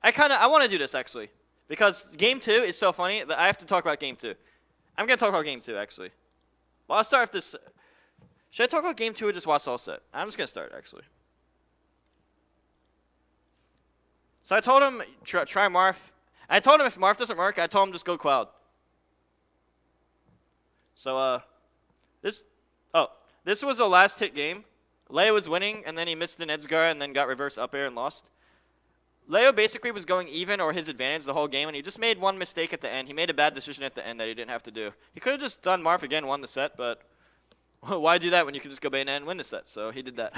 I want to do this actually, because game 2 is so funny that I have to talk about game 2. I'm gonna talk about game 2 actually. Well, I'll start with this. Should I talk about game 2 or just watch the whole set? I'm just gonna start actually. So I told him try Marth. I told him if Marth doesn't work, I told him just go Cloud. So this was a last hit game. Leo was winning, and then he missed an edge guard, and then got reverse up air and lost. Leo basically was going even or his advantage the whole game, and he just made one mistake at the end. He made a bad decision at the end that he didn't have to do. He could have just done Marth again, won the set, but why do that when you can just go Bayonetta and win the set? So he did that.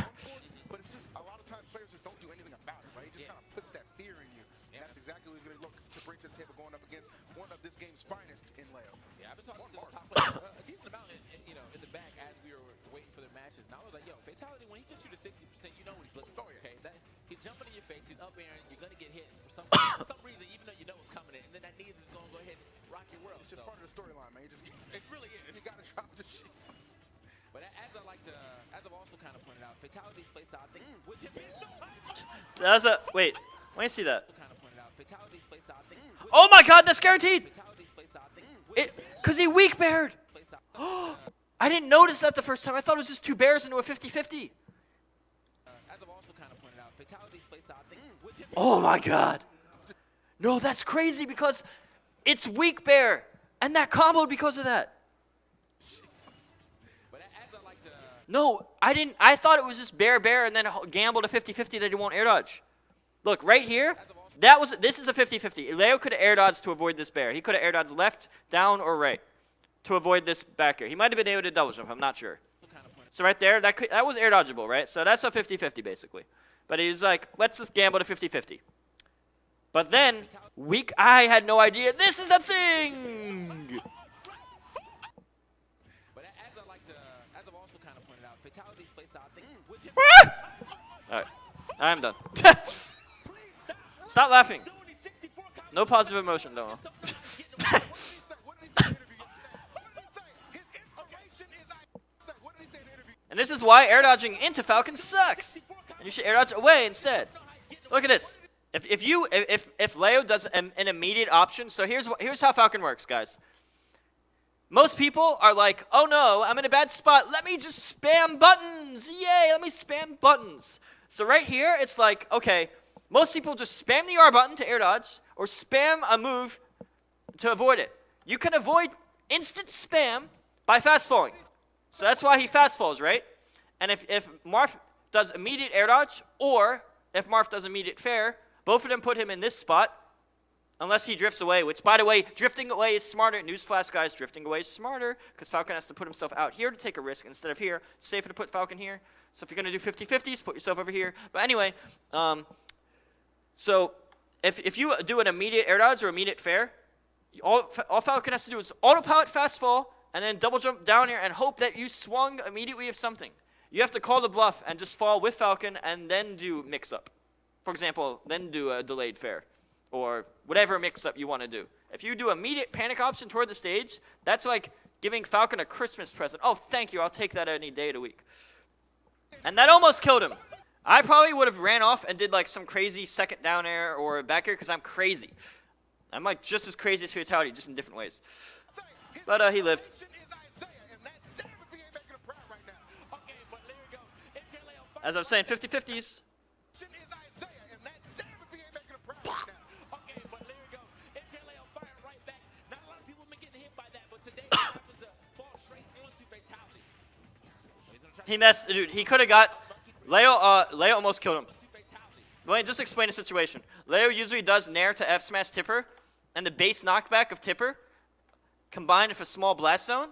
But it's just a lot of times players just don't do anything about it, right? It just kind of puts that fear in you. And that's exactly what he's going to look to bring to the table going up against one of this game's finest in Leo. Yeah, I've been talking to the top players a decent amount, you know, in the back as we were waiting for the matches. And I was like, yo, Fatality, when he gets you to 60%, you know what he's looking for. Okay, he's jumping in your face, he's up airing, you're going to get hit for some reason, even though you know what's coming in. And then that knees is going to go ahead and rock your world. It's just part of the storyline, man. It really is. You got to drop the shit. But as I've also kind of pointed out, Fatality's playstyle, I think, with him That's a wait. Let me see that. kind of pointed out, Fatality's playstyle, I think, Oh my God, that's guaranteed. Fatality's playstyle, I think, Cause he weak bared. I didn't notice that the first time. I thought it was just 2 bears into a 50-50. as I've also kind of pointed out, Fatality's playstyle, I think, with him Oh my God. No, that's crazy because it's weak bear, and that comboed because of that. But as I like to No, I didn't. I thought it was just bear and then gambled a 50-50 that he won't air dodge. Look, right here, this is a 50-50. Leo could have air dodged to avoid this bear. He could have air dodged left, down, or right to avoid this back air. He might have been able to double jump, I'm not sure. So right there, that was air dodgeable, right? So that's a 50-50 basically. But he was like, let's just gamble to 50-50. But then, I had no idea this is a thing! But as I've also kind of pointed out, Fatality's playstyle, I think, with him Alright, I'm done. Stop laughing. No positive emotion, though. And this is why air dodging into Falcon sucks. And you should air dodge away instead. Look at this. If Leo does an immediate option, so here's how Falcon works, guys. Most people are like, oh no, I'm in a bad spot. Let me just spam buttons. Yay, let me spam buttons. So right here, it's like, okay, most people just spam the R button to air dodge or spam a move to avoid it. You can avoid instant spam by fast falling. So that's why he fast falls, right? And if Marth does immediate air dodge or if Marth does immediate fair, both of them put him in this spot unless he drifts away, which, by the way, drifting away is smarter. Newsflash, guys, drifting away is smarter because Falcon has to put himself out here to take a risk instead of here. It's safer to put Falcon here. So if you're going to do 50-50s, put yourself over here. But anyway, so if you do an immediate air dodge or immediate fair, all Falcon has to do is autopilot fast fall and then double jump down here and hope that you swung immediately of something. You have to call the bluff and just fall with Falcon and then do mix-up. For example, then do a delayed fair or whatever mix-up you want to do. If you do immediate panic option toward the stage, that's like giving Falcon a Christmas present. Oh, thank you. I'll take that any day of the week. And that almost killed him. I probably would have ran off and did like some crazy second down air or back air because I'm crazy. I'm like just as crazy as Fatality, just in different ways. But he lived. As I was saying, 50-50s. He messed, dude. He could have got Leo. Leo almost killed him. Let me just explain the situation. Leo usually does Nair to F smash Tipper, and the base knockback of Tipper, combined with a small blast zone,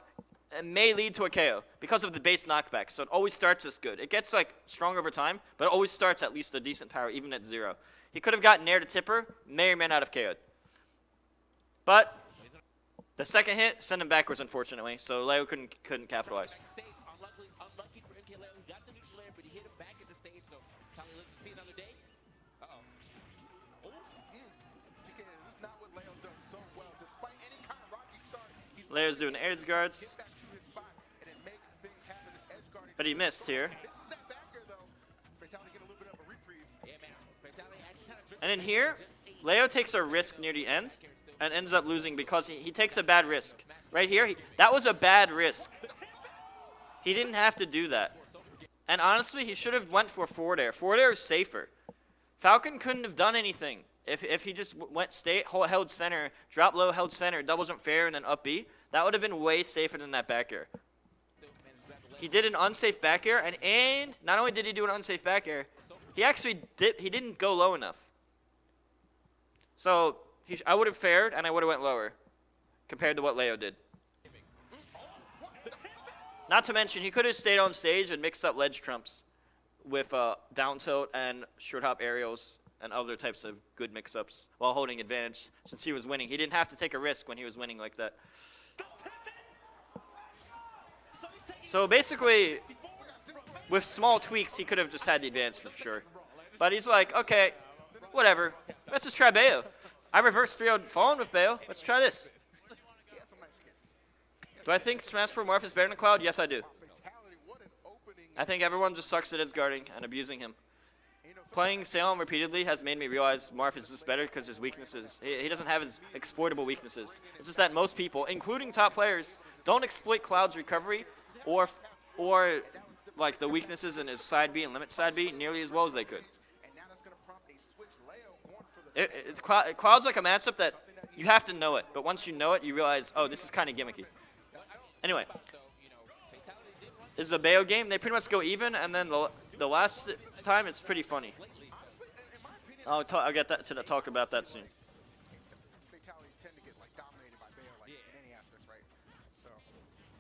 it may lead to a KO because of the base knockback. So it always starts as good. It gets like strong over time, but it always starts at least a decent power, even at 0. He could have gotten Nair to Tipper, may or may not have KO'd. But the second hit sent him backwards, unfortunately. So Leo couldn't capitalize. Unlucky for MKLeo. He got the neutral air, but he hit him back at the stage. So probably live to see another day. Uh-oh. TK, this is not what Leo does so well. Despite any kind of rocky start, he's Leo's doing edge guards, back to his spot and then make things happen. This edge guarding. but he missed here. This is that back air though. Fatality get a little bit of a reprieve. Yeah, man. Fatality actually kind of And in here, Leo takes a risk near the end and ends up losing because he takes a bad risk. Right here, that was a bad risk. He didn't have to do that. And honestly, he should have went for forward air. Forward air is safer. Falcon couldn't have done anything if he just went held center, drop low, held center, double jump fair, and then up B. That would have been way safer than that back air. He did an unsafe back air, and not only did he do an unsafe back air, he actually didn't go low enough. So I would have fared, and I would have went lower compared to what Leo did. Not to mention, he could have stayed on stage and mixed up ledge trumps with down tilt and short hop aerials and other types of good mix-ups while holding advantage since he was winning. He didn't have to take a risk when he was winning like that. So basically, with small tweaks, he could have just had the advance for sure. But he's like, okay, whatever. Let's just try Bayo. I reversed 3-0 fallen with Bayo. Let's try this. Do I think Smash 4 Morph is better than Cloud? Yes, I do. I think everyone just sucks at his guarding and abusing him. Playing Salem repeatedly has made me realize Morph is just better because his weaknesses, he doesn't have his exploitable weaknesses. It's just that most people, including top players, don't exploit Cloud's recovery or like the weaknesses in his side B and limit side B nearly as well as they could. Cloud's like a matchup that you have to know it, but once you know it, you realize, oh, this is kind of gimmicky. Anyway, this is a Bayo game. They pretty much go even, and then the last time it's pretty funny. I'll get that to talk about that soon. Fatalities tend to get dominated by Bayo in any aspect, right? So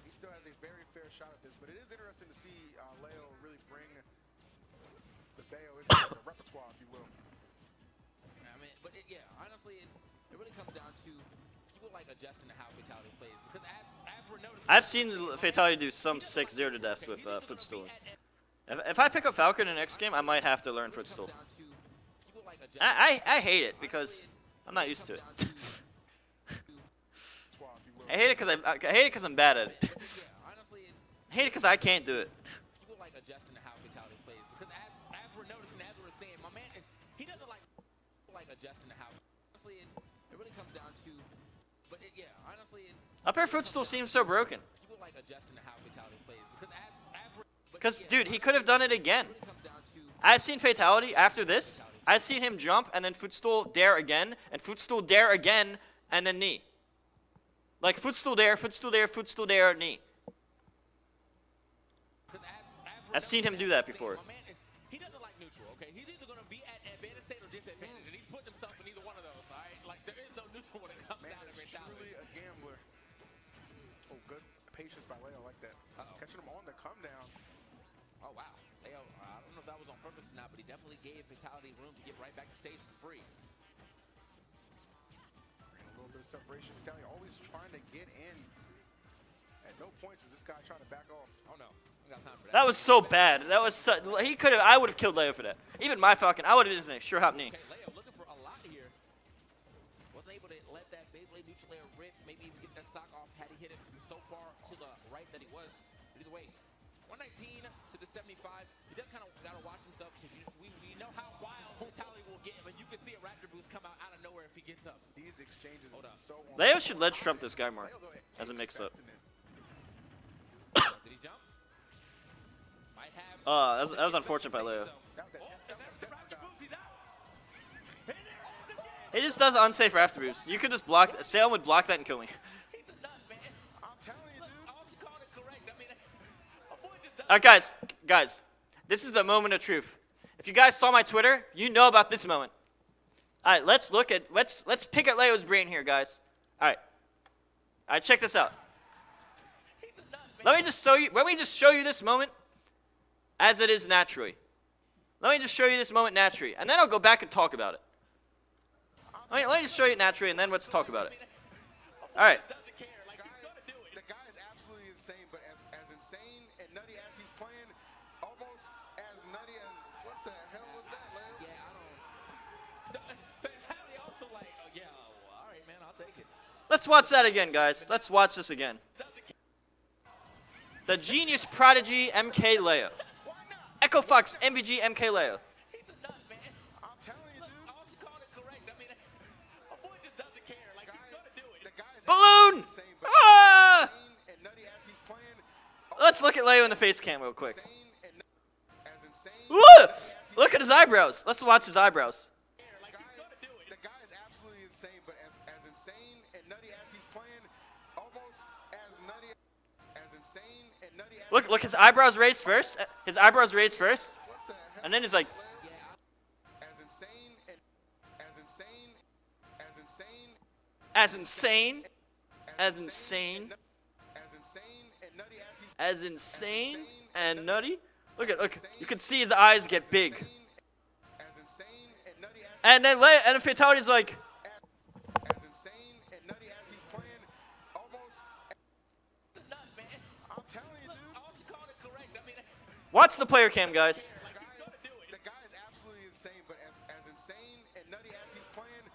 he still has a very fair shot at this, but it is interesting to see Leo really bring the Bayo into the repertoire, if you will. I mean, but yeah, honestly, it really comes down to people adjusting to how Fatality plays because as we're noticing, I've seen Fatality do some 6-0 to deaths with footstool. If I pick up Falcon in the next game, I might have to learn footstool. I hate it because I'm not used to it. I hate it because I'm bad at it. I hate it because I can't do it. people adjusting to how Fatality plays because as we're noticing, as we're saying, my man, he doesn't like adjusting to how. Honestly, it really comes down to, but yeah, honestly, Up air footstool seems so broken. people adjusting to how Fatality plays because Because, dude, he could have done it again. I had seen Fatality after this. I had seen him jump and then footstool dare again, and footstool dare again, and then knee. Like footstool dare, knee. I've seen him do that before. He doesn't like neutral, okay? He's either going to be at advantage state or disadvantage, and he's putting himself in either one of those, all right? Like, there is no neutral when it comes down to Fatality. Truly a gambler. Oh, good patience by Leo like that. Catching him on the come down. Oh, wow. Leo, I don't know if that was on purpose or not, but he definitely gave Fatality room to get right back to stage for free. And a little bit of separation. Fatality always trying to get in. At no points is this guy trying to back off. Oh, no. We got time for that. That was so bad. That was he could have. I would have killed Leo for that. Even my Falcon, I would have been sure hop knee. Okay, Leo looking for a lot here. Wasn't able to let that Beyblade neutral air rip, maybe even get that stock off had he hit it so far to the right that he was. But either way, 119 to the 75. He does kind of got to watch himself because we know how wild Fatality will get him, and you can see a Raptor boost come out of nowhere if he gets up. These exchanges Hold are up. so on. Leo should ledge trump this guy more as a mix-up. Did he jump? Might have. That was unfortunate by Leo. He just does unsafe after boost. You could just block. Salem would block that and kill me. He's a nut, man. I'm telling you, Look, dude. all you called it correct. I mean, a boy just does. Guys, this is the moment of truth. If you guys saw my Twitter, you know about this moment. All right, let's pick at Leo's brain here, guys. All right, check this out. He's a nut, man. Let me just show you this moment as it is naturally. Let me just show you this moment naturally, and then I'll go back and talk about it. Let me just show you it naturally, and then let's talk about it. All right. Doesn't care. Like, he's gonna do it. The guy is absolutely insane, but as insane and nutty as he's playing, almost as nutty as what the hell was that, Leo? Yeah, I don't. Fatality also like, oh, yeah, well, all right, man, I'll take it. Let's watch that again, guys. Let's watch this again. The genius prodigy MKLeo. Why not? Echo Fox MVG MKLeo. He's a nut, man. I'm telling you, Look, dude. all you called it correct. I mean, let's look at Leo in the face cam real quick. As insane. Look at his eyebrows. Let's watch his eyebrows. The guy is absolutely insane, but as insane and nutty as he's playing, almost as nutty, as insane and nutty as Look, his eyebrows raised first. His eyebrows raised first. what the hell? And then he's like, As insane and as insane, as insane, as insane, as insane, as insane and nutty as he's as insane and nutty. Look, you can see his eyes get big. as insane and nutty as And then the fatality's like, as insane and nutty as he's playing, almost. The nut, man. I'm telling you, Look, dude. all you called it correct. I mean, watch the player cam, guys. The guy is absolutely insane, but as insane and nutty as he's playing,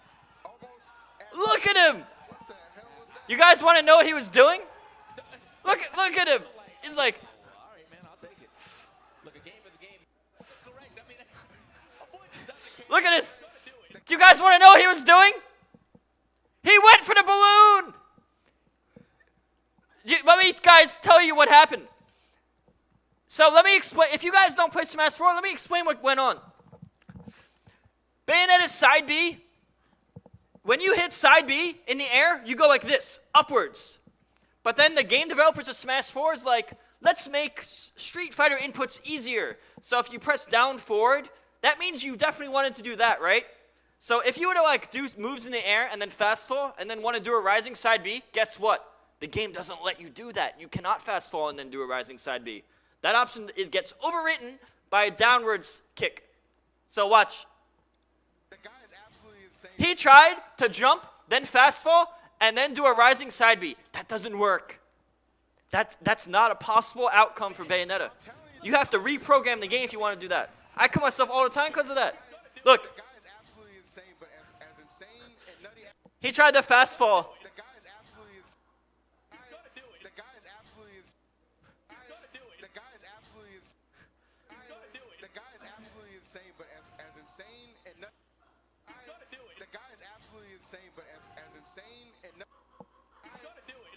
almost. As, Look at him. what the hell was that? You guys want to know what he was doing? Look at him. He's like, all right, man, I'll take it. Look, a game is a game. Correct. I mean, a boy just doesn't care. look at this. Do you guys want to know what he was doing? He went for the balloon. Let me, guys, tell you what happened. So let me explain. If you guys don't play Smash 4, let me explain what went on. Bayonetta's side B. When you hit side B in the air, you go like this, upwards. But then the game developers of Smash 4 is like, let's make Street Fighter inputs easier. So if you press down forward, that means you definitely wanted to do that, right? So if you were to like do moves in the air and then fast fall and then want to do a rising side B, guess what? The game doesn't let you do that. You cannot fast fall and then do a rising side B. That option gets overwritten by a downwards kick. So watch. The guy is absolutely insane. He tried to jump, then fast fall, and then do a rising side B. That doesn't work. That's not a possible outcome for Bayonetta. You have to reprogram the game if you want to do that. I kill myself all the time because of that. Look, The guy is absolutely insane, but as insane and nutty as he tried to fast fall. the guy is absolutely insane. The guy is absolutely insane. The guy is absolutely insane. The guy is absolutely insane, but as insane and nutty. The guy is absolutely insane, but as insane and nutty.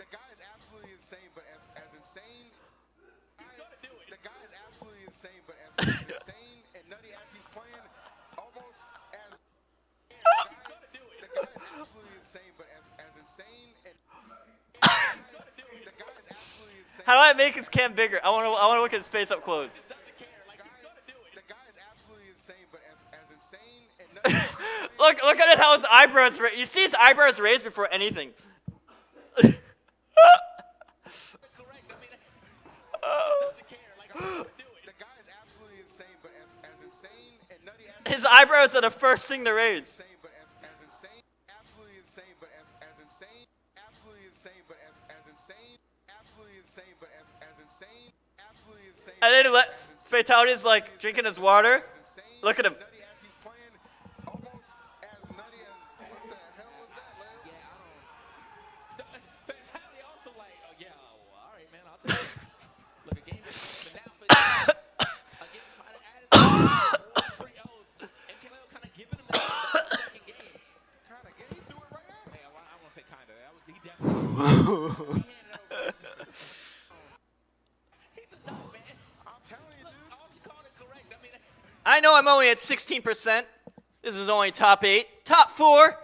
The guy is absolutely insane, but as insane. The guy is absolutely insane, but as insane and nutty as he's playing, almost as. The guy is absolutely insane, but as insane and. The guy is absolutely insane. How do I make his cam bigger? I want to look at his face up close. The guy is absolutely insane, but as insane and nutty. Look at it, how his eyebrows raised. You see his eyebrows raised before anything. The guy is absolutely insane, but as insane and nutty as. His eyebrows are the first thing to raise. Insane, but as insane, absolutely insane, but as insane, absolutely insane, but as insane, absolutely insane, but as insane, absolutely insane. And then Fatality's like drinking his water. Look at him. Nutty as he's playing, almost as nutty as. What the hell was that, Leo? Yeah, I don't. Fatality also like, oh yeah, well, all right, man, I'll take it. Look, a game is but now again, trying to add his 3 O's. MKLeo kind of giving him a second game. Kind of he threw it right at him. Hey, I won't say kind of. He definitely. He handed over. He's a nut, man. I'm telling you, dude. All you called it correct. I mean, I know I'm only at 16%. This is only top 8. Top 4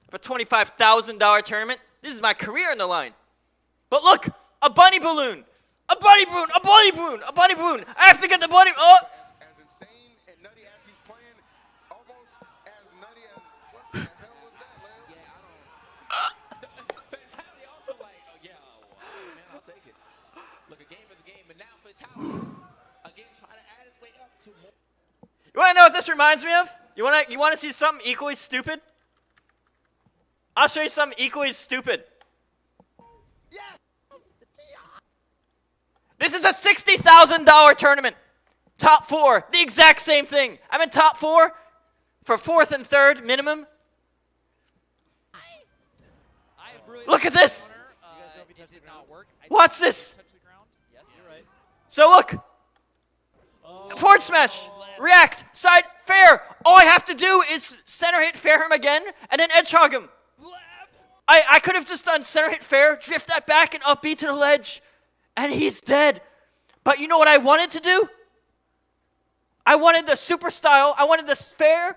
of a $25,000 tournament. This is my career on the line. But look, a bunny balloon. A bunny balloon, a bunny balloon, a bunny balloon. I have to get the bunny. Oh! As insane and nutty as he's playing, almost as nutty as. What the hell was that, Leo? yeah, I don't. Fatality also like, oh yeah, well, all right, man, I'll take it. Look, a game is a game, but now Fatality again trying to add his way up to more. You want to know what this reminds me of? You want to see something equally stupid? I'll show you something equally stupid. This is a $60,000 tournament. Top 4, the exact same thing. I'm in top 4 for 4th and 3rd minimum. Look at this. Watch this. So look. Forward smash. React. Side. Fair. All I have to do is center hit fair him again and then edge hog him. I could have just done center hit fair, drift that back and up B to the ledge. And he's dead. But you know what I wanted to do? I wanted the super style. I wanted this fair,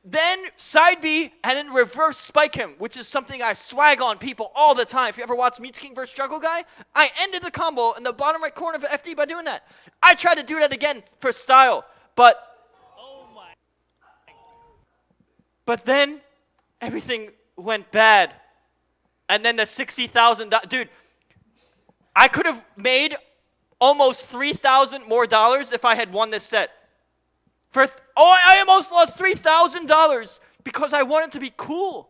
then side B, and then reverse spike him, which is something I swag on people all the time. If you ever watch M2K versus Struggle Guy, I ended the combo in the bottom right corner of the FD by doing that. I tried to do that again for style, but then everything went bad. And then the $60,000, dude, I could have made almost $3,000 more if I had won this set. I almost lost $3,000 because I wanted to be cool.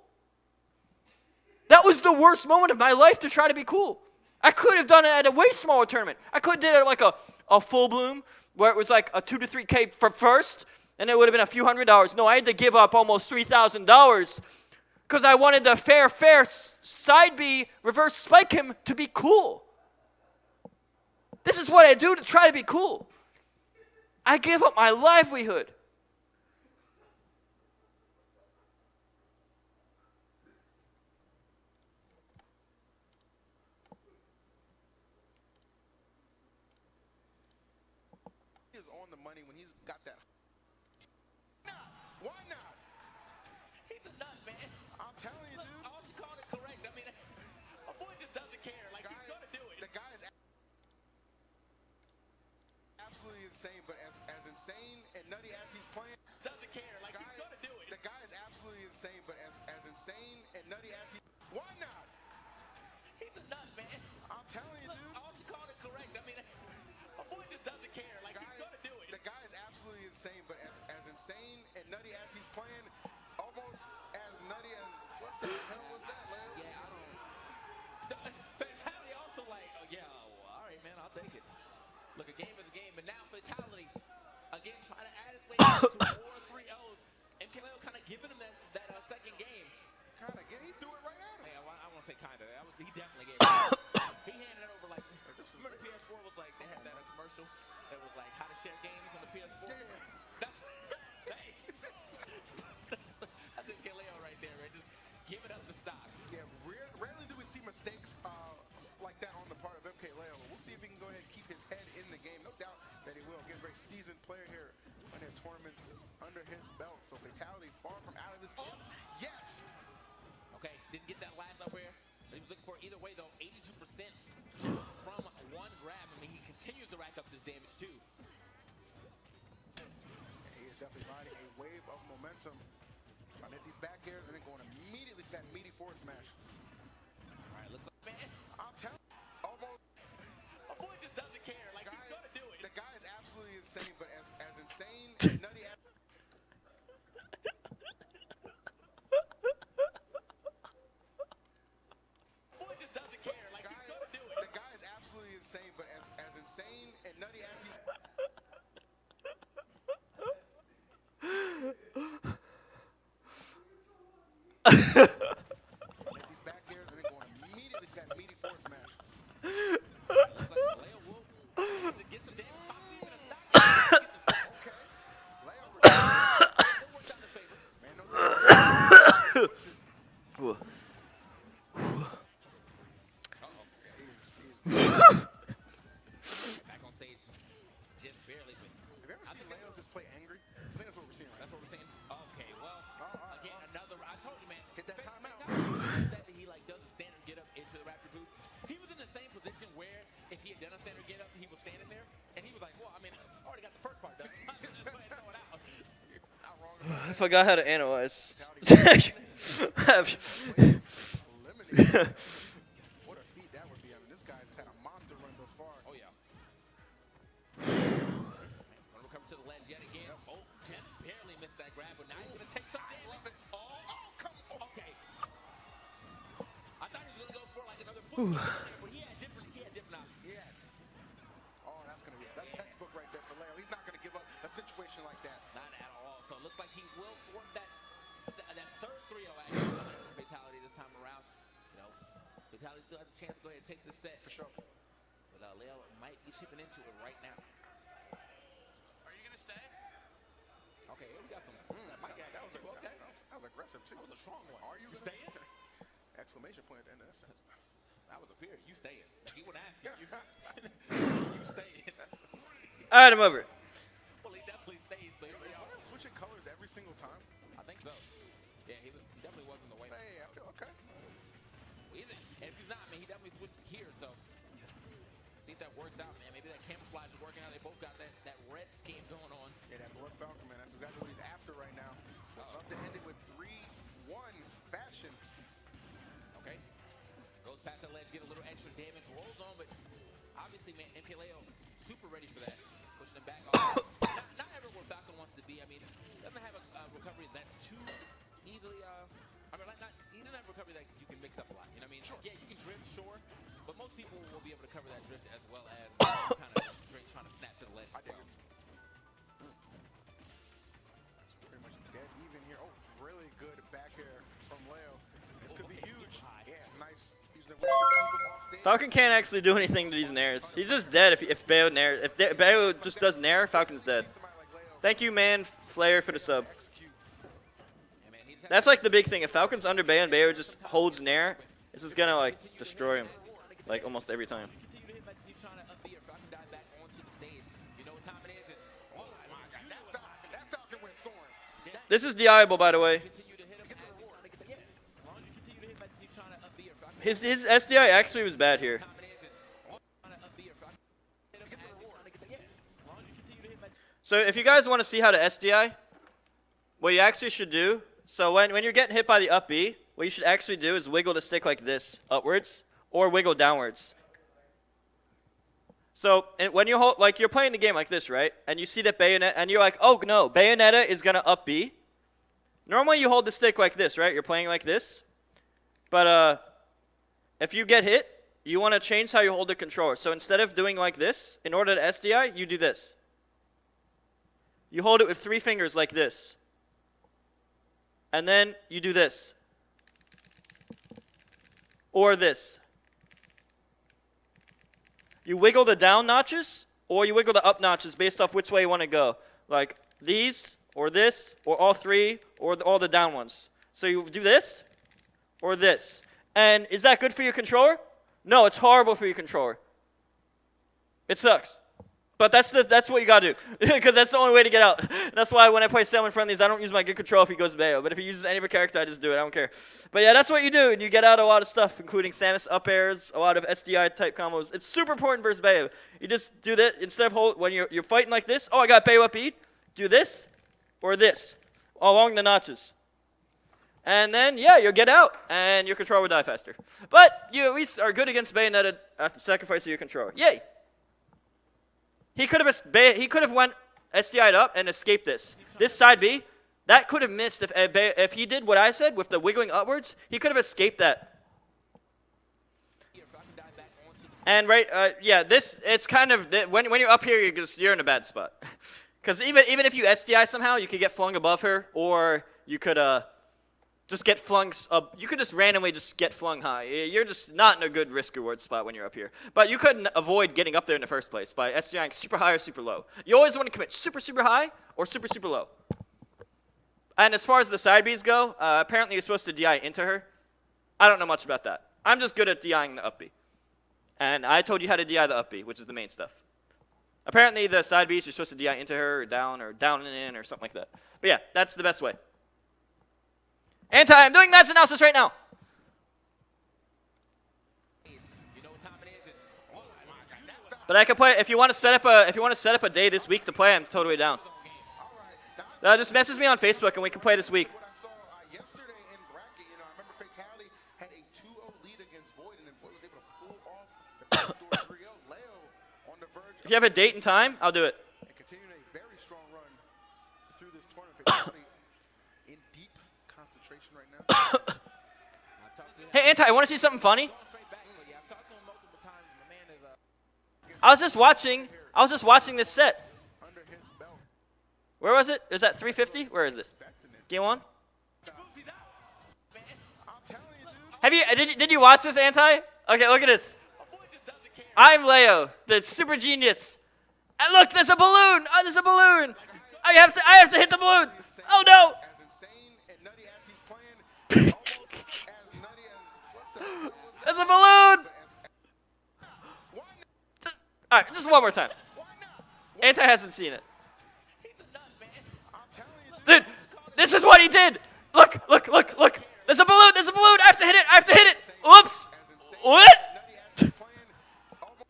That was the worst moment of my life to try to be cool. I could have done it at a way smaller tournament. I could have did it like a full bloom where it was like a 2 to 3K for first, and it would have been a few $100s. No, I had to give up almost $3,000 because I wanted the fair side B reverse spike him to be cool. This is what I do to try to be cool. I give up my livelihood. He is on the money when he's got that. Why not? He's a nut, man. I'm telling you, dude. I always called it correct. I mean, a boy just doesn't care. Like, he's gonna do it. The guy is absolutely insane, but as insane and nutty as he's playing, Doesn't care. Like, he's gonna do it. the guy is absolutely insane, but as insane and nutty as he, why not? He's a nut, man. I'm telling you, dude. I always called it correct. I mean, a boy just doesn't care. Like, he's gonna do it. The guy is absolutely insane, but as insane and nutty as he's playing, almost as nutty as, what the hell was that, Leo? Yeah, I don't. Fatality also like, oh yeah, well, all right, man, I'll take it. Look, a game is a game, but now Fatality, again, trying to add his way to 4 3 O's. MKLeo kind of giving him that second game. Kind of, he threw it right at him. Hey, I won't say kind of. He definitely gave it. He handed it over like, remember PS4 was like, they had that commercial that was like how to share games on the PS4? Yeah. That's MKLeo right there, right? Just give it up the stock. Yeah, rarely do we see mistakes like that on the part of MKLeo. We'll see if he can go ahead and keep his head in the game. No doubt that he will. Again, very seasoned player here. Plenty of tournaments under his belt. So Fatality far from out of this game yet. Okay, didn't get that last up air. He was looking for either way though, 82% just from one grab. I mean, he continues to rack up this damage too. He is definitely riding a wave of momentum. Trying to hit these back airs and then going immediately for that meaty forward smash. All right, looks like, man, I'm telling you, almost. a boy just doesn't care. Like, he's gonna do it. The guy is absolutely insane, but as insane and nutty as Boy just doesn't care. Like, he's gonna do it. the guy is absolutely insane, but as insane and nutty as he's these back airs and then going immediately for that meaty forward smash. Looks like Leo will to get some damage. Possibly even a stock. Okay. Leo Works out in favor. man, no Back on stage, just barely. But Have you ever seen Leo just play angry? I think that's what we're seeing right that's what we're saying. Okay, well, again, another. I told you, man. Hit that timeout. That he like does a standard get up into the Raptor boost. He was in the same position where if he had done a standard get up, he was standing there, and he was like, "Well, I mean, I already got the first part done. I'm just go ahead and throw it out." Not wrong about I forgot how to analyze. eliminated. What a feat that would be. I mean, this guy just had a monster run thus far. Oh yeah. Gonna recover to the ledge yet again. Oh, just barely missed that grab, but now he's gonna take some damage. love it. Oh, come on. Okay. I thought he was gonna go for like another foot, but he had different options. Yeah. Oh, that's gonna be textbook right there for Leo. He's not gonna give up a situation like that. Not at all. So it looks like he will work that third 3-0 action for Fatality this time around. You know, Fatality still has a chance to go ahead and take this set. For sure. But Leo might be chipping into it right now. Are you gonna stay? Okay, we got some. That was aggressive too. That was a strong one. Are you You gonna staying? exclamation point at the end of that sentence. That was a period. You staying. He wasn't asking you. You staying. All right, I'm over. Well, he definitely stayed. So Is Leonard switching colors every single time? I think so. Yeah, he definitely wasn't the way. Hey, I feel okay. And if he's not, I mean, he definitely switched here. So see if that works out, man. Maybe that camouflage is working out. They both got that red scheme going on. Yeah, that Blood Falcon, man. That's exactly what he's after right now. Would love to end it with 3-1 fashion. Okay. Goes past that ledge, get a little extra damage, rolls on, but obviously, man, MKLeo super ready for that. Pushing him back off. not everywhere Falcon wants to be. I mean, doesn't have a recovery that's too easily, he doesn't have a recovery that you can mix up a lot. You know what I mean? Sure. Yeah, you can drift, sure, but most people will be able to cover that drift as well as kind of straight trying to snap to the ledge. I dig it. It's pretty much dead even here. Oh, really good back air from Leo. This could be huge. Yeah, nice. Using the wrist to keep him off stage. Falcon can't actually do anything to these nairs. He's just dead if Bayo nair. If Bayo just does nair, Falcon's dead. Somebody like Leo Thank you, man, Flair, for the sub. execute. Yeah, man, he just That's like the big thing. If Falcon's under Bayo and Bayo just holds nair, this is gonna like destroy him, like almost every time. continue to hit, but he's trying to up the air. Falcon dive back onto the stage. You know what time it is? Oh my God, That Falcon went soaring. This is DIable, by the way. continue to hit him. Yeah, as long as you continue to hit, but he's trying to up the air. Falcon His SDI actually was bad here. time it is. Trying to up the air. Falcon hit him. Yeah, as long as you continue to hit, but So if you guys want to see how to SDI, what you actually should do, so when you're getting hit by the up B, what you should actually do is wiggle the stick like this, upwards, or wiggle downwards. So when you hold, like you're playing the game like this, right? And you see that Bayonet, and you're like, oh no, Bayonetta is gonna up B. Normally you hold the stick like this, right? You're playing like this. But if you get hit, you want to change how you hold the controller. So instead of doing like this, in order to SDI, you do this. You hold it with 3 fingers like this. And then you do this. Or this. You wiggle the down notches, or you wiggle the up notches based off which way you want to go. Like these, or this, or all 3, or all the down ones. So you do this, or this. And is that good for your controller? No, it's horrible for your controller. It sucks. But that's what you gotta do, because that's the only way to get out. That's why when I play Salmon friendlies, I don't use my good control if he goes Bayo. But if he uses any of a character, I just do it. I don't care. But yeah, that's what you do, and you get out a lot of stuff, including Samus up airs, a lot of SDI type combos. It's super important versus Bayo. You just do that instead of when you're fighting like this. Oh, I got Bayo up E. Do this or this along the notches. And then, yeah, you'll get out, and your controller will die faster. But you at least are good against Bayonetta at the sacrifice of your controller. Yay! He could have went SDI'd up and escaped this. This side B, that could have missed if he did what I said with the wiggling upwards. He could have escaped that. And yeah, it's kind of when you're up here, you're in a bad spot. Because even if you SDI somehow, you could get flung above her, or you could just get flung up. You could just randomly just get flung high. You're just not in a good risk-reward spot when you're up here. But you couldn't avoid getting up there in the first place by SDIing super high or super low. You always want to commit super, super high or super, super low. And as far as the side Bs go, apparently you're supposed to DI into her. I don't know much about that. I'm just good at DIing the up B. And I told you how to DI the up B, which is the main stuff. Apparently the side Bs, you're supposed to DI into her or down and in or something like that. But yeah, that's the best way. I'm doing match analysis right now. But I can play if you want to set up a day this week to play. I'm totally down. Just message me on Facebook and we can play this week. What I saw yesterday in bracket, I remember Fatality had a 2-0 lead against Void, and then Void was able to pull off the backdoor 3-0. Leo on the verge. If you have a date and time, I'll do it. And continuing a very strong run through this tournament. Fatality in deep concentration right now. Hey, I want to see something funny. I was just watching this set. Under his belt. Where was it? Is that 350? Where is it? Game 1? I'm telling you, dude. Did you watch this, Anti? Okay, look at this. I'm Leo, the super genius. And look, there's a balloon. Oh, there's a balloon. I have to hit the balloon. Oh no. As insane and nutty as he's playing, almost as nutty as what the hell was that? There's a balloon. But Just one more time. Why not? Anti hasn't seen it. He's a nut, man. I'm telling you. Dude, this is what he did. Look, look, look, look. There's a balloon. There's a balloon. I have to hit it. I have to hit it. Whoops. What? Nutty as he's playing, almost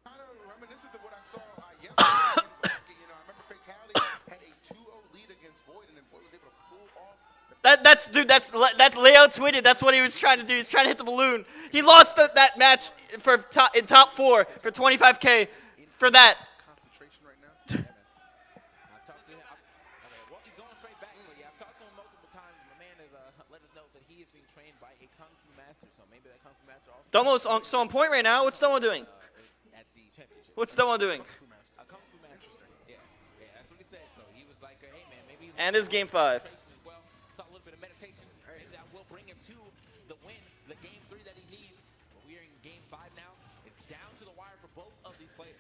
kind of reminiscent of what I saw yesterday. You know, I remember Fatality had a 2-0 lead against Void, and then Void was able to pull off the That's Leo tweeted. That's what he was trying to do. He's trying to hit the balloon. He lost that match for in top 4 for 25K for that. concentration right now. I've talked to him. Well, he's going straight back, but yeah, I've talked to him multiple times. My man has let us know that he is being trained by a Kung Fu master, so maybe that Kung Fu master also Domo's so on point right now. What's Domo doing? at the championship. What's Domo doing? A Kung Fu master. Yeah, that's what he said. So he was like, hey man, maybe he's And his game 5. as well. Saw a little bit of meditation. Maybe that will bring him to the win, the game 3 that he needs. But we are in game 5 now. It's down to the wire for both of these players.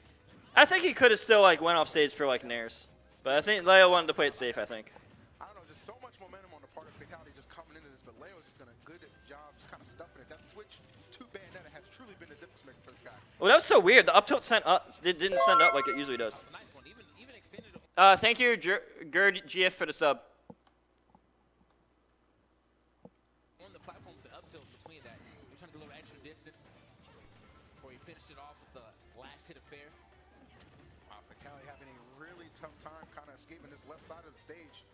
I think he could have still like went off stage for like Nairs, but I think Leo wanted to play it safe. I think. I don't know, just so much momentum on the part of Fatality just coming into this, but Leo's just done a good job just kind of stuffing it. That switch to Bayonetta has truly been the difference maker for this guy. Well, that was so weird. The up tilt sent up. It didn't send up like it usually does. Nice one. Even extended. Thank you, Gerd GF for the sub. On the platform with the up tilt between that. We're trying to deliver extra distance before he finished it off with the last hit of fair. Fatality having a really tough time kind of escaping this left side of the stage.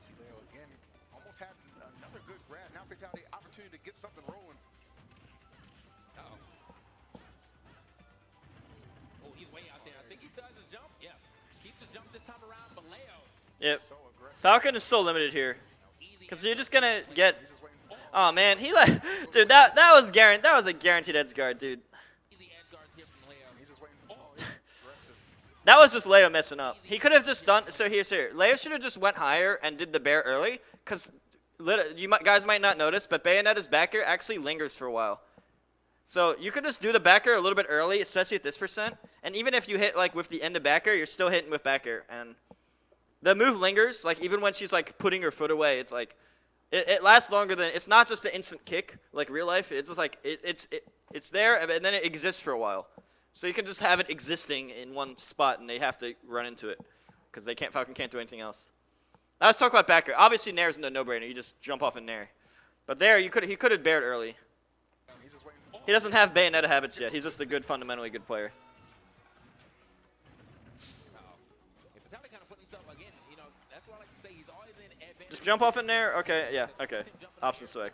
See Leo again, almost had another good grab. Now Fatality opportunity to get something rolling. Oh, he's way out there. I think he still has a jump. Yeah. Keeps the jump this time around, but Leo. Yep. So aggressive. Falcon is so limited here, Easy. because you're just gonna get. He's just waiting. Oh man, he like, dude, that was guaranteed. That was a guaranteed edge guard, dude. Easy edge guards here from Leo. He's just waiting. Oh, yeah. Aggressive. That was just Leo messing up. He could have just done. So here. Leo should have just went higher and did the bear early, because guys might not notice, but Bayonetta's back air actually lingers for a while. So you could just do the back air a little bit early, especially at this percent. And even if you hit like with the end of back air, you're still hitting with back air. And the move lingers, like even when she's like putting her foot away, it's like it lasts longer than. It's not just an instant kick like real life. It's just like it's there and then it exists for a while. So you can just have it existing in one spot, and they have to run into it because Falcon can't do anything else. Now let's talk about back air. Obviously, Nair isn't a no-brainer. You just jump off in Nair. But there, he could have bared early. He's just waiting. He doesn't have Bayonetta habits yet. He's just a fundamentally good player. If Fatality kind of put himself again, you know, that's what I like to say. He's always in advantage. Just jump off in there. Okay, yeah, okay. Option swag.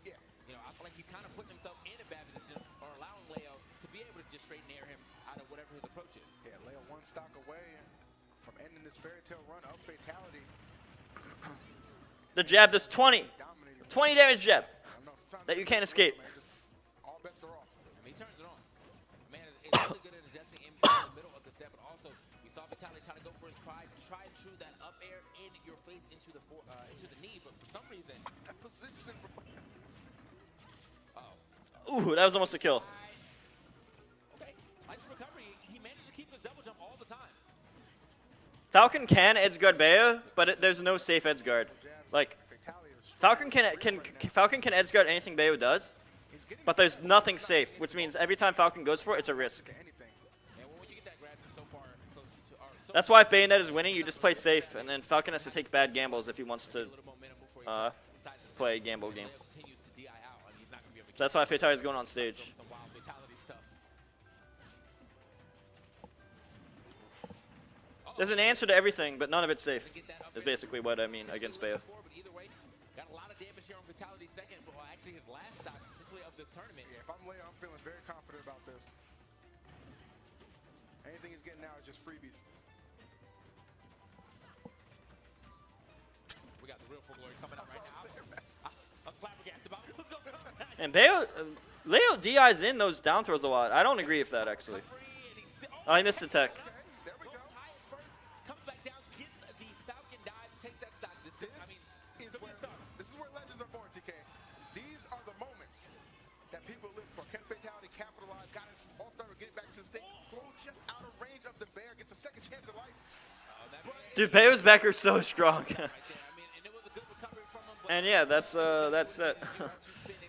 Yeah. You know, I feel like he's kind of putting himself in a bad position or allowing Leo to be able to just straight near him out of whatever his approach is. Yeah, Leo one stock away from ending this fairy tale run of Fatality. The jab, this 20 Dominating. damage jab. I know, sometimes that you can't escape. man, just all bets are off. I mean, he turns it on. Man is really good at adjusting in the middle of the set, but also we saw Fatality try to go for his pride, try and chew that up air in your face into the knee, but for some reason, That positioning from Ooh, that was almost a kill. okay, like the recovery, he managed to keep his double jump all the time. Falcon can edge guard Bea, but there's no safe edge guard. Like Fatality is Falcon can edge guard anything Bea does, he's getting but there's nothing safe, which means every time Falcon goes for it, it's a risk. to anything. And when you get that grab so far close to our That's why if Bayonetta is winning, you just play safe, and then Falcon has to take bad gambles if he wants to little momentum before he decides to play a gamble game. Leo continues to DI out. I mean, he's not going to be able to So that's why Fatality is going on stage. keep some wild Fatality stuff. There's an answer to everything, but none of it's safe. Get that up Is air. basically what I mean against Bea. Before, but either way, got a lot of damage here on Fatality second, but actually his last stock potentially of this tournament. Yeah, if I'm Leo, I'm feeling very confident about this. Anything he's getting now is just freebies. We got the real full glory coming out right now. I was flabbergasted about it. Let's go. And Leo DI's in those down throws a lot. I don't agree with that actually. Oh, he missed the tech. Okay, there we go. High at first, comes back down, gets the Falcon dive, takes that stock. This could, I mean, This could be a start. is where legends are born, TK. These are the moments that people live for. Can Fatality capitalize? Got an all-star to get it back to the stage. Blow just out of range of the bear. Gets a second chance at life. Dude, Beo's back are so strong. Right there. I mean, and it was a good recovery from him, but And yeah, that's it. to finish.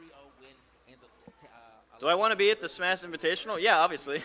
3-0 win ends up Do I want to be at the Smash Invitational? Yeah, obviously.